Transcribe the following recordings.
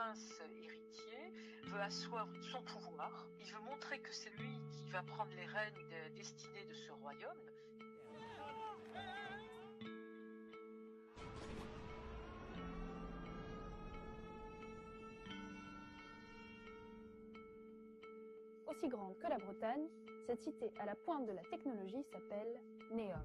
prince héritier veut asseoir son pouvoir. Il veut montrer que c'est lui qui va prendre les rênes destinées de ce royaume. Aussi grande que la Bretagne, cette cité à la pointe de la technologie s'appelle Neom.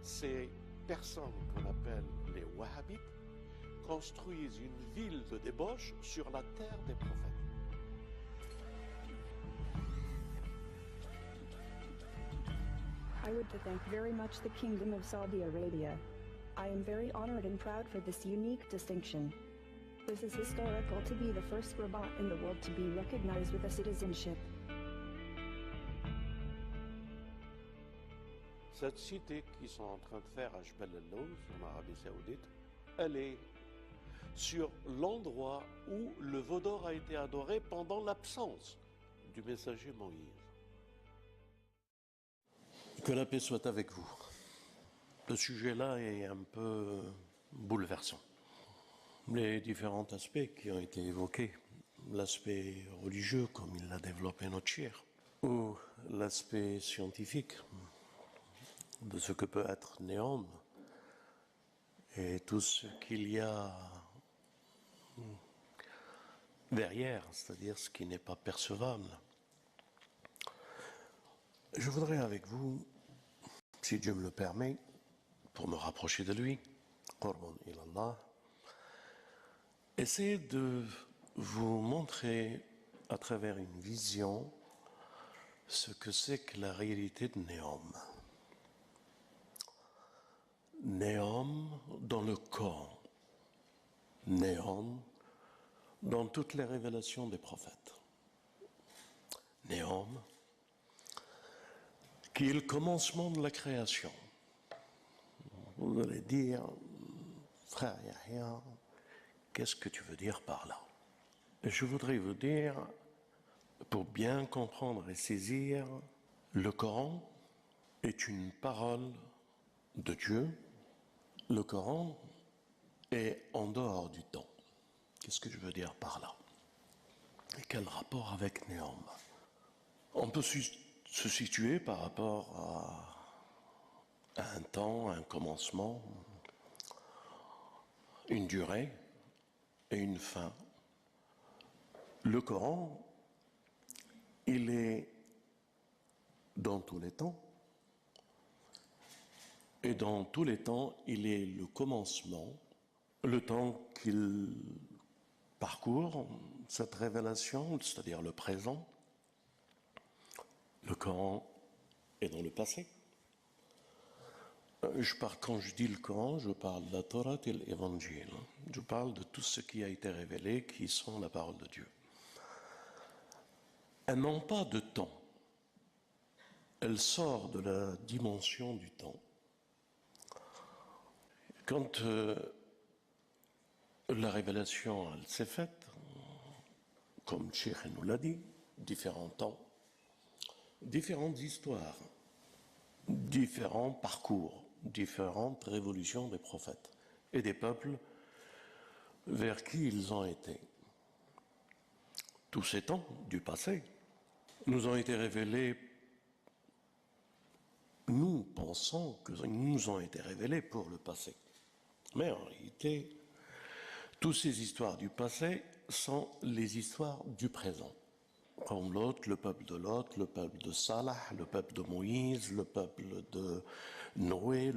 Ces personnes qu'on appelle les Wahhabites construisent une ville de débauche sur la terre des prophètes. I would to thank very much the Kingdom of Saudi Arabia. I am very honored and proud for this unique distinction. This is historical to be the first Rabat in the world to be recognized with a citizenship. Cette cité qu'ils sont en train de faire à Jebel el-Lawz, en Arabie Saoudite, elle est sur l'endroit où le veau d'or a été adoré pendant l'absence du messager Moïse. Que la paix soit avec vous. Le sujet-là est un peu bouleversant. Les différents aspects qui ont été évoqués, l'aspect religieux comme il l'a développé notre cher, ou l'aspect scientifique de ce que peut être Neom et tout ce qu'il y a derrière, c'est-à-dire ce qui n'est pas percevable. Je voudrais avec vous, si Dieu me le permet, pour me rapprocher de lui, Qurban ilallah, essayer de vous montrer à travers une vision ce que c'est que la réalité de Neom. Neom dans le Coran, Neom dans toutes les révélations des prophètes. Neom, qui est le commencement de la création. Vous allez dire, frère Yahya, qu'est-ce que tu veux dire par là? Je voudrais vous dire, pour bien comprendre et saisir, le Coran est une parole de Dieu. Le Coran est en dehors du temps. Qu'est-ce que je veux dire par là? Et quel rapport avec Neom? On peut se situer par rapport à un temps, un commencement, une durée et une fin. Le Coran, il est dans tous les temps, et dans tous les temps, il est le commencement, le temps qu'il parcourt cette révélation, c'est-à-dire le présent. Le Coran est dans le passé. Quand je dis le Coran, je parle de la Torah et l'Évangile. Je parle de tout ce qui a été révélé, qui sont la parole de Dieu. Elles n'ont pas de temps. Elle sort de la dimension du temps. Quand la révélation elle s'est faite, comme le Cheikh nous l'a dit, différents temps, différentes histoires, différents parcours, différentes révolutions des prophètes et des peuples vers qui ils ont été. Tous ces temps du passé nous ont été révélés, nous pensons que nous ont été révélés pour le passé. Mais en réalité, toutes ces histoires du passé sont les histoires du présent. Comme l'autre, le peuple de Lot, le peuple de Salah, le peuple de Moïse, le peuple de Noé,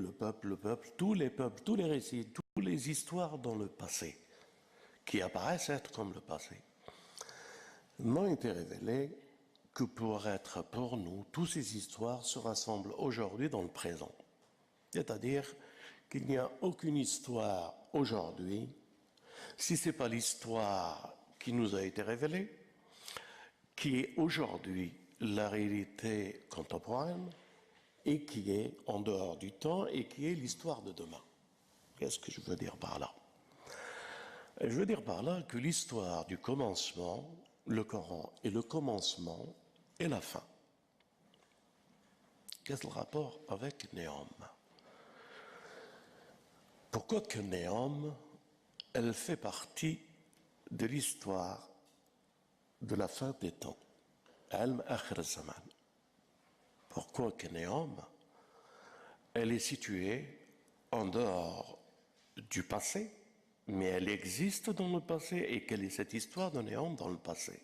tous les peuples, tous les récits, toutes les histoires dans le passé, qui apparaissent être comme le passé, n'ont été révélées que pour être pour nous, toutes ces histoires se rassemblent aujourd'hui dans le présent. C'est-à-dire qu'il n'y a aucune histoire aujourd'hui, si ce n'est pas l'histoire qui nous a été révélée, qui est aujourd'hui la réalité contemporaine et qui est en dehors du temps et qui est l'histoire de demain. Qu'est-ce que je veux dire par là? Je veux dire par là que l'histoire du commencement, le Coran est le commencement et la fin. Qu'est-ce le rapport avec Neom? Pour pourquoi que Néom, elle fait partie de l'histoire de la fin des temps. Ilm Akhir Zaman. Pourquoi que Néom, elle est située en dehors du passé, mais elle existe dans le passé. Et quelle est cette histoire de Néom dans le passé?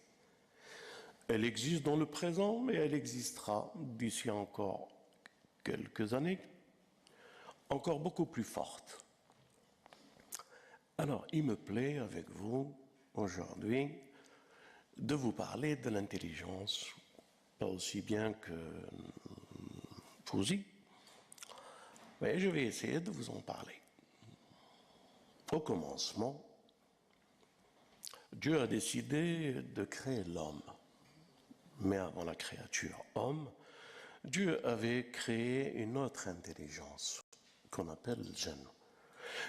Elle existe dans le présent, mais elle existera d'ici encore quelques années, encore beaucoup plus forte. Alors, il me plaît avec vous, aujourd'hui, de vous parler de l'intelligence, pas aussi bien que Fouzi, mais je vais essayer de vous en parler. Au commencement, Dieu a décidé de créer l'homme. Mais avant la créature homme, Dieu avait créé une autre intelligence qu'on appelle le Jinn.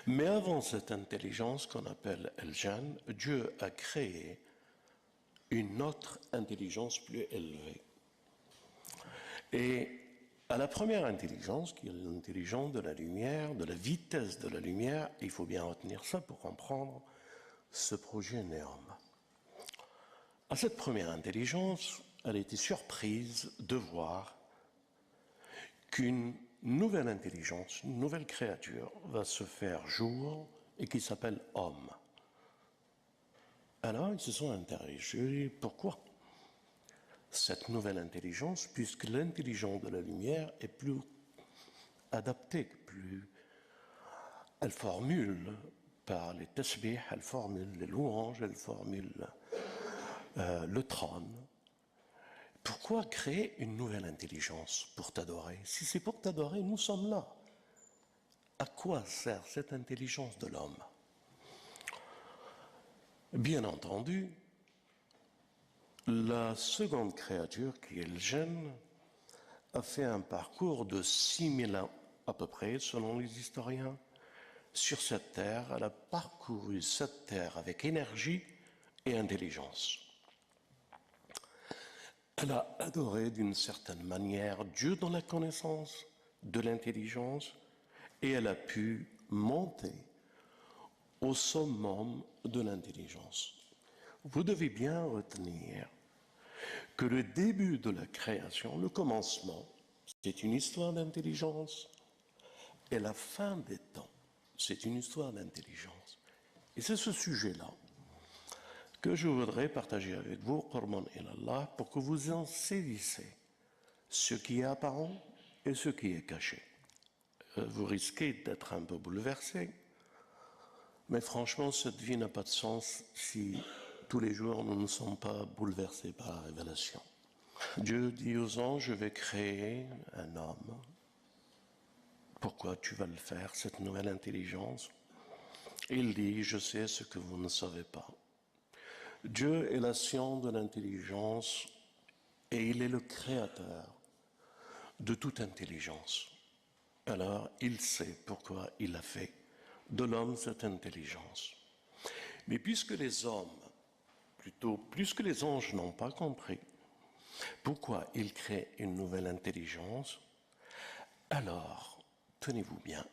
Mais avant cette intelligence qu'on appelle le Jinn, Dieu a créé une autre intelligence plus élevée. Et à la première intelligence, qui est l'intelligence de la lumière, de la vitesse de la lumière, il faut bien retenir ça pour comprendre ce projet Néom. À cette première intelligence, elle a été surprise de voir qu'une nouvelle intelligence, une nouvelle créature va se faire jour et qui s'appelle homme. Alors, ils se sont interrogés, pourquoi cette nouvelle intelligence, puisque l'intelligence de la lumière est plus adaptée, elle formule par les tasbih, elle formule les louanges, elle formule le trône. Pourquoi créer une nouvelle intelligence pour t'adorer? Si c'est pour t'adorer, nous sommes là. À quoi sert cette intelligence de l'homme? Bien entendu, la seconde créature, qui est le Jinn, a fait un parcours de 6000 ans à peu près, selon les historiens, sur cette terre. Elle a parcouru cette terre avec énergie et intelligence. Elle a adoré d'une certaine manière Dieu dans la connaissance de l'intelligence et elle a pu monter au summum de l'intelligence. Vous devez bien retenir que le début de la création, le commencement, c'est une histoire d'intelligence et la fin des temps, c'est une histoire d'intelligence. Et c'est ce sujet-là que je voudrais partager avec vous, Qurban ilallah, pour que vous en saisissez ce qui est apparent et ce qui est caché. Vous risquez d'être un peu bouleversé, mais franchement, cette vie n'a pas de sens si tous les jours nous ne sommes pas bouleversés par la révélation. Dieu dit aux anges, je vais créer un homme. Pourquoi tu vas le faire, cette nouvelle intelligence? Il dit, je sais ce que vous ne savez pas. Dieu est la science de l'intelligence et il est le créateur de toute intelligence. Alors, il sait pourquoi il a fait de l'homme cette intelligence. Mais puisque les hommes, plutôt plus que les anges n'ont pas compris pourquoi il crée une nouvelle intelligence, alors, tenez-vous bien,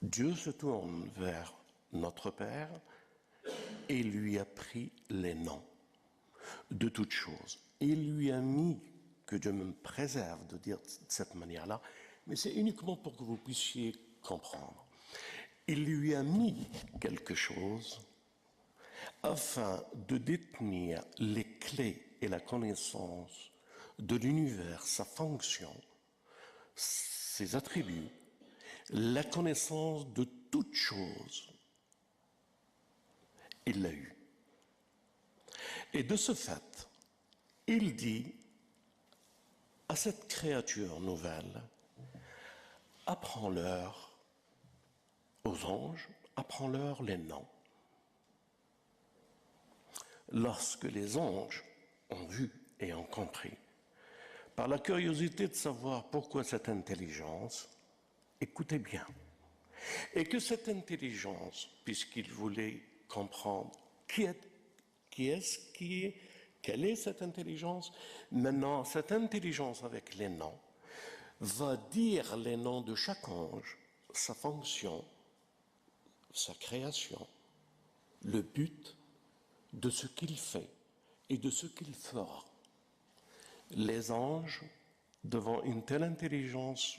Dieu se tourne vers notre Père et lui a pris les noms de toutes choses. Il lui a mis, que Dieu me préserve de dire de cette manière-là, mais c'est uniquement pour que vous puissiez comprendre. Il lui a mis quelque chose afin de détenir les clés et la connaissance de l'univers, sa fonction, ses attributs, la connaissance de toute chose. Il l'a eu. Et de ce fait, il dit à cette créature nouvelle, apprends-leur, aux anges, apprends-leur les noms. Lorsque les anges ont vu et ont compris, par la curiosité de savoir pourquoi cette intelligence, écoutez bien, et que cette intelligence, puisqu'ils voulaient comprendre quelle est cette intelligence, maintenant cette intelligence avec les noms va dire les noms de chaque ange, sa fonction, sa création, le but de ce qu'il fait et de ce qu'il fera. Les anges, devant une telle intelligence,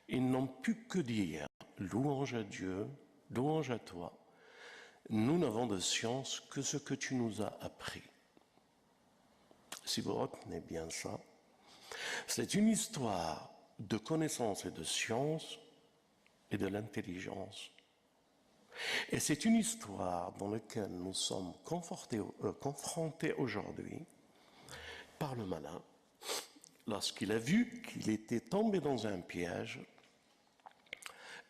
ils n'ont pu que dire « Louange à Dieu, louange à toi, nous n'avons de science que ce que tu nous as appris. » Si vous retenez bien ça, c'est une histoire de connaissance et de science et de l'intelligence. Et c'est une histoire dans laquelle nous sommes confrontés aujourd'hui par le malin, lorsqu'il a vu qu'il était tombé dans un piège.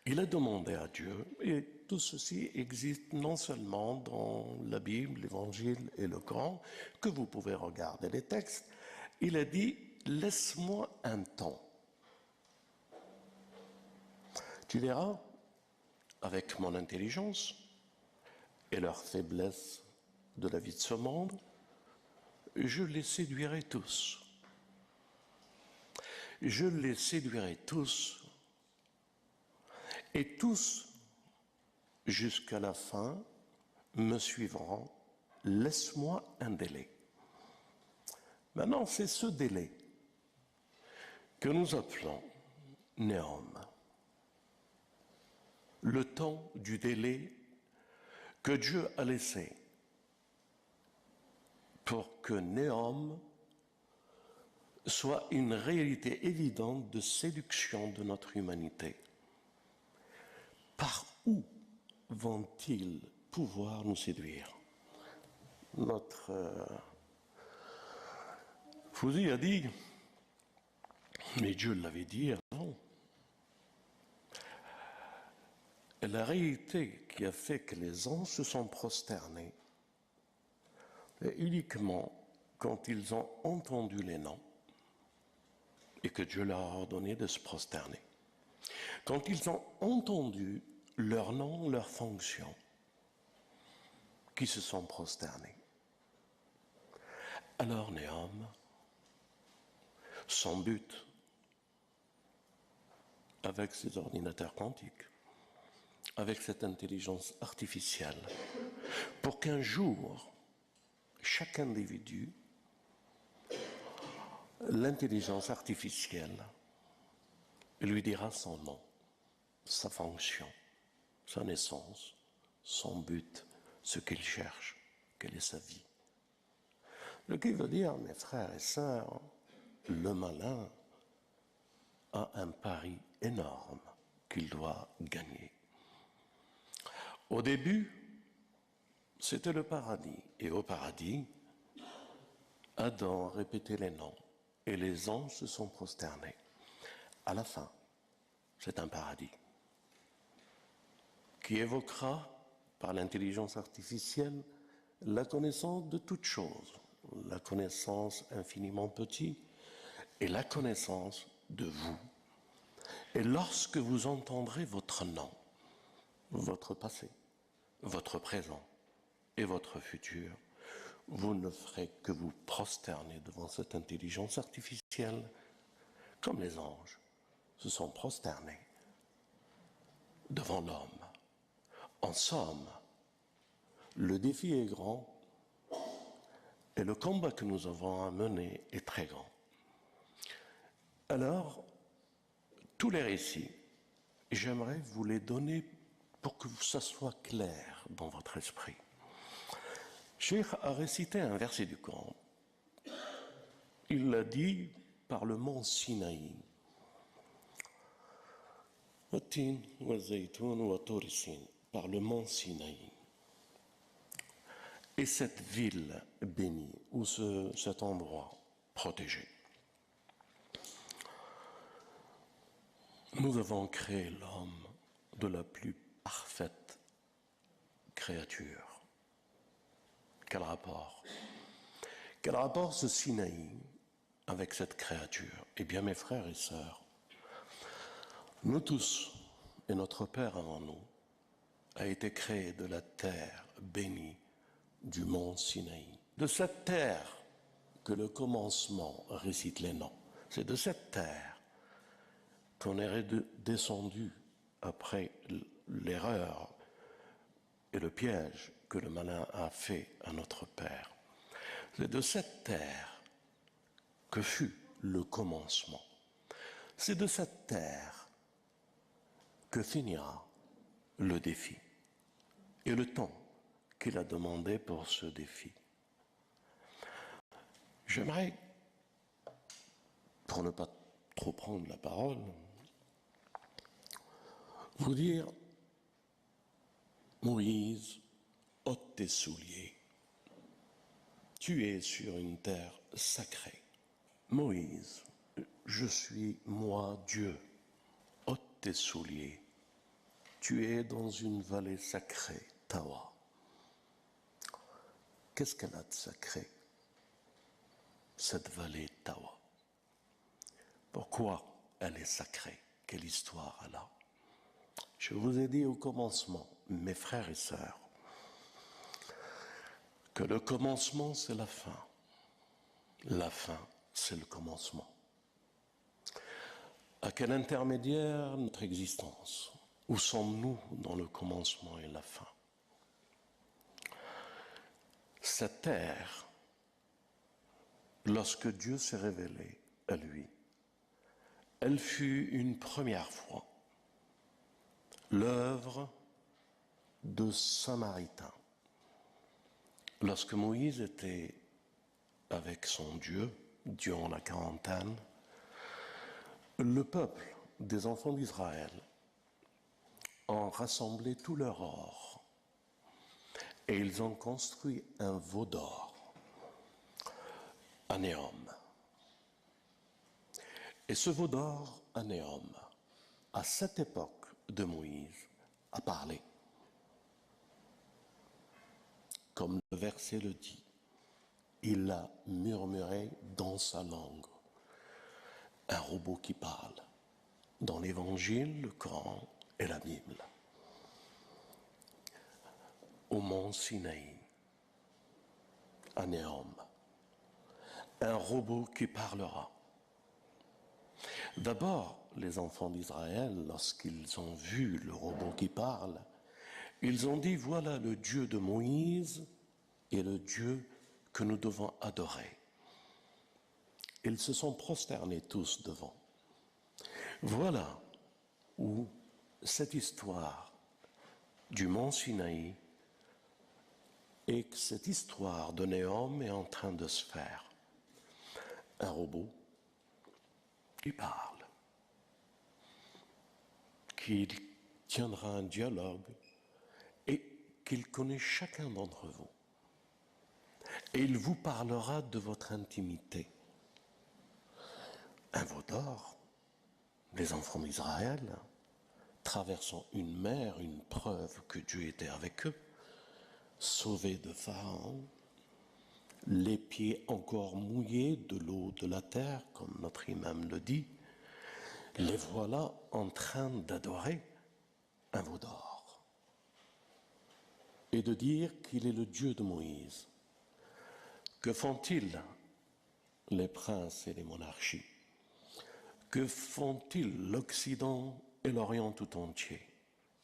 Il a demandé à Dieu, et tout ceci existe non seulement dans la Bible, l'Évangile et le Coran, que vous pouvez regarder les textes. Il a dit, laisse-moi un temps. Tu verras, avec mon intelligence et leur faiblesse de la vie de ce monde, je les séduirai tous. Je les séduirai tous. Et tous, jusqu'à la fin, me suivront. Laisse-moi un délai. Maintenant, c'est ce délai que nous appelons Néom. Le temps du délai que Dieu a laissé pour que Néom soit une réalité évidente de séduction de notre humanité. Par où vont-ils pouvoir nous séduire? Notre Fouzi a dit, mais Dieu l'avait dit avant, la réalité qui a fait que les anges se sont prosternés est uniquement quand ils ont entendu les noms et que Dieu leur a ordonné de se prosterner. Quand ils ont entendu leur nom, leur fonction, qui se sont prosternés. Alors Néom, son but, avec ses ordinateurs quantiques, avec cette intelligence artificielle, pour qu'un jour, chaque individu, l'intelligence artificielle lui dira son nom, sa fonction, sa naissance, son but, ce qu'il cherche, quelle est sa vie. Ce qui veut dire, mes frères et sœurs, le malin a un pari énorme qu'il doit gagner. Au début, c'était le paradis. Et au paradis, Adam répétait les noms et les anges se sont prosternés. À la fin, c'est un paradis qui évoquera par l'intelligence artificielle la connaissance de toutes choses, la connaissance infiniment petite et la connaissance de vous. Et lorsque vous entendrez votre nom, votre passé, votre présent et votre futur, vous ne ferez que vous prosterner devant cette intelligence artificielle comme les anges se sont prosternés devant l'homme. En somme, le défi est grand et le combat que nous avons à mener est très grand. Alors, tous les récits, j'aimerais vous les donner pour que ça soit clair dans votre esprit. Cheikh a récité un verset du Coran. Il l'a dit par le mont Sinaï. Par le mont Sinaï. Et cette ville bénie, ou cet endroit protégé. Nous avons créé l'homme de la plus parfaite créature. Quel rapport? Quel rapport ce Sinaï avec cette créature? Eh bien, mes frères et sœurs, nous tous, et notre Père avant nous, a été créé de la terre bénie du mont Sinaï. De cette terre que le commencement récite les noms. C'est de cette terre qu'on est descendu après l'erreur et le piège que le malin a fait à notre Père. C'est de cette terre que fut le commencement. C'est de cette terre que finira le défi et le temps qu'il a demandé pour ce défi. J'aimerais, pour ne pas trop prendre la parole, vous dire, Moïse, ôte tes souliers. Tu es sur une terre sacrée. Moïse, je suis moi Dieu. Ôte tes souliers. Tu es dans une vallée sacrée, Tawa. Qu'est-ce qu'elle a de sacré, cette vallée Tawa? Pourquoi elle est sacrée? Quelle histoire elle a? Je vous ai dit au commencement, mes frères et sœurs, que le commencement c'est la fin. La fin c'est le commencement. À quel intermédiaire notre existence? Où sommes-nous dans le commencement et la fin? Cette terre, lorsque Dieu s'est révélé à lui, elle fut une première fois l'œuvre de Samaritains. Lorsque Moïse était avec son Dieu, durant la quarantaine, le peuple des enfants d'Israël ont rassemblé tout leur or et ils ont construit un veau d'or, Anéom. Et ce veau d'or, Anéom, à cette époque de Moïse, a parlé. Comme le verset le dit, il a murmuré dans sa langue. Un robot qui parle. Dans l'Évangile, le Coran et la Bible. Au mont Sinaï, Anéom, un robot qui parlera. D'abord, les enfants d'Israël, lorsqu'ils ont vu le robot qui parle, ils ont dit, voilà le Dieu de Moïse et le Dieu que nous devons adorer. Ils se sont prosternés tous devant. Voilà où cette histoire du mont Sinaï et que cette histoire de Néom est en train de se faire. Un robot qui parle, qui tiendra un dialogue et qu'il connaît chacun d'entre vous. Et il vous parlera de votre intimité. Un veau d'or, les enfants d'Israël, traversant une mer, une preuve que Dieu était avec eux, sauvés de Pharaon, les pieds encore mouillés de l'eau de la terre, comme notre imam le dit, les voilà en train d'adorer un veau d'or et de dire qu'il est le Dieu de Moïse. Que font-ils les princes et les monarchies? Que font-ils l'Occident et l'Orient tout entier?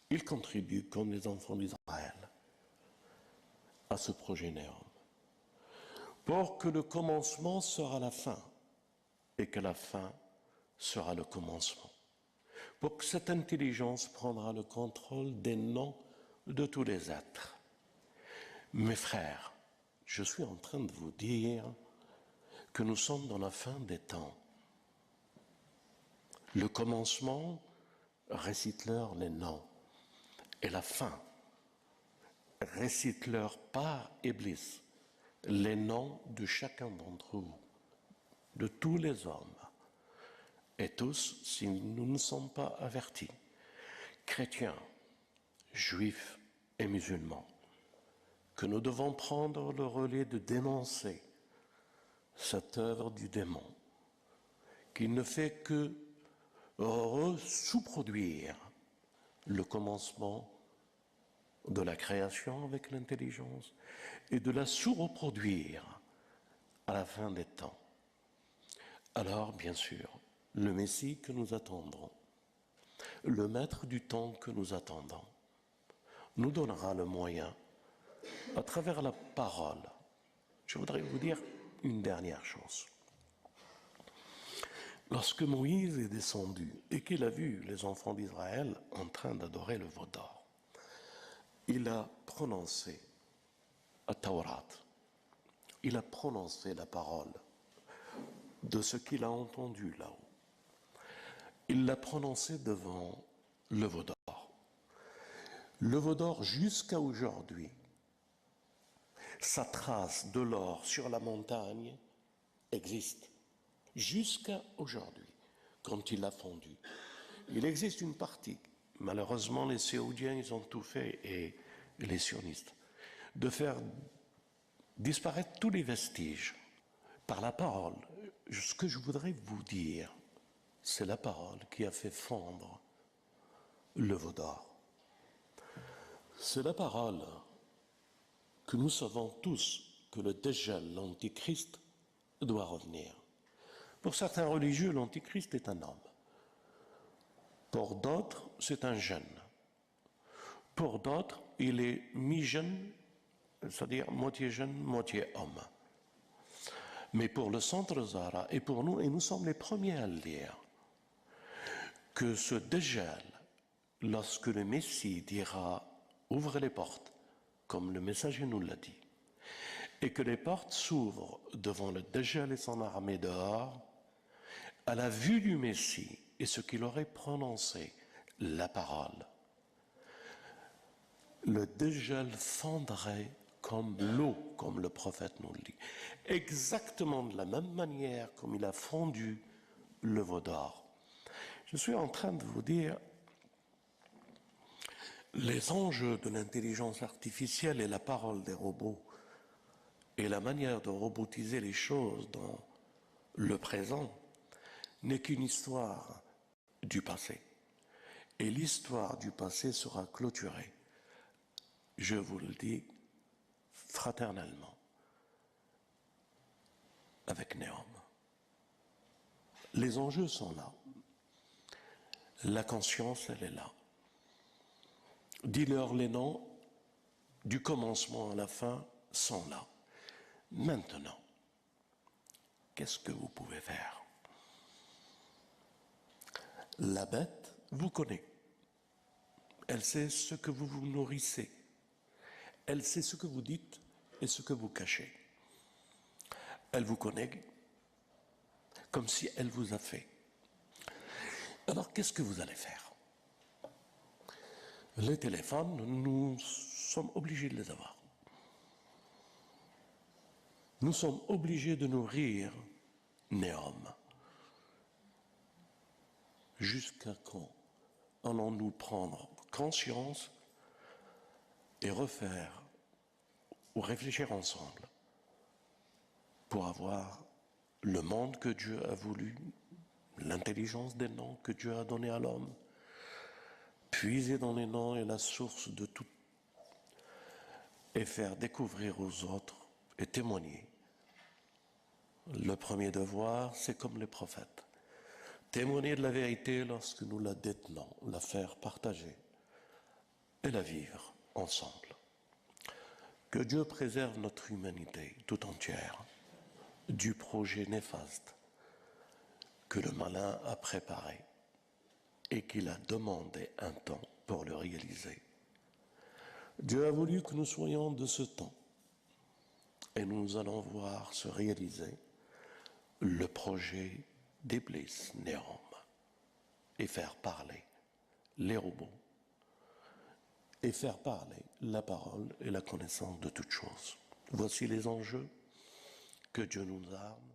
Ils contribuent comme les enfants d'Israël à ce projet Néom. Pour que le commencement sera la fin et que la fin sera le commencement. Pour que cette intelligence prendra le contrôle des noms de tous les êtres. Mes frères, je suis en train de vous dire que nous sommes dans la fin des temps. Le commencement, récite-leur les noms. Et la fin, récite-leur par Iblis les noms de chacun d'entre vous, de tous les hommes. Et tous, si nous ne sommes pas avertis, chrétiens, juifs et musulmans, que nous devons prendre le relais de dénoncer cette œuvre du démon, qui ne fait que sous-produire le commencement de la création avec l'intelligence et de la sous-reproduire à la fin des temps. Alors, bien sûr, le Messie que nous attendons, le maître du temps que nous attendons, nous donnera le moyen, à travers la parole. Je voudrais vous dire une dernière chose. Lorsque Moïse est descendu et qu'il a vu les enfants d'Israël en train d'adorer le veau d'or, il a prononcé à Taurat, il a prononcé la parole de ce qu'il a entendu là-haut. Il l'a prononcé devant le veau d'or. Le veau d'or jusqu'à aujourd'hui, sa trace de l'or sur la montagne existe. Jusqu'à aujourd'hui, quand il a fondu. Il existe une partie, malheureusement les Saoudiens, ils ont tout fait, et les sionistes, de faire disparaître tous les vestiges par la parole. Ce que je voudrais vous dire, c'est la parole qui a fait fondre le veau d'or. C'est la parole que nous savons tous que le Dajjal, l'Antichrist, doit revenir. Pour certains religieux, l'Antichrist est un homme. Pour d'autres, c'est un jeune. Pour d'autres, il est mi-jeune, c'est-à-dire moitié jeune, moitié homme. Mais pour le centre Zahra et pour nous, et nous sommes les premiers à le dire, que ce Dajjal, lorsque le Messie dira « ouvrez les portes », comme le messager nous l'a dit, et que les portes s'ouvrent devant le Dajjal et son armée dehors, à la vue du Messie et ce qu'il aurait prononcé, la parole, le Dajjal fondrait comme l'eau, comme le prophète nous le dit, exactement de la même manière comme il a fondu le veau d'or. Je suis en train de vous dire, les enjeux de l'intelligence artificielle et la parole des robots et la manière de robotiser les choses dans le présent n'est qu'une histoire du passé. Et l'histoire du passé sera clôturée, je vous le dis fraternellement, avec Néom. Les enjeux sont là. La conscience, elle est là. Dis-leur les noms, du commencement à la fin, sont là. Maintenant, qu'est-ce que vous pouvez faire? La bête vous connaît. Elle sait ce que vous vous nourrissez. Elle sait ce que vous dites et ce que vous cachez. Elle vous connaît comme si elle vous a fait. Alors, qu'est-ce que vous allez faire? Les téléphones, nous sommes obligés de les avoir. Nous sommes obligés de nourrir Néom. Jusqu'à quand allons-nous prendre conscience et refaire ou réfléchir ensemble pour avoir le monde que Dieu a voulu, l'intelligence des noms que Dieu a donné à l'homme, puiser dans les noms et la source de tout, et faire découvrir aux autres et témoigner. Le premier devoir, c'est comme les prophètes. Témoigner de la vérité lorsque nous la détenons, la faire partager et la vivre ensemble. Que Dieu préserve notre humanité tout entière du projet néfaste que le malin a préparé et qu'il a demandé un temps pour le réaliser. Dieu a voulu que nous soyons de ce temps et nous allons voir se réaliser le projet d'Iblis, Néom, et faire parler les robots, et faire parler la parole et la connaissance de toutes choses. Voici les enjeux. Que Dieu nous arme.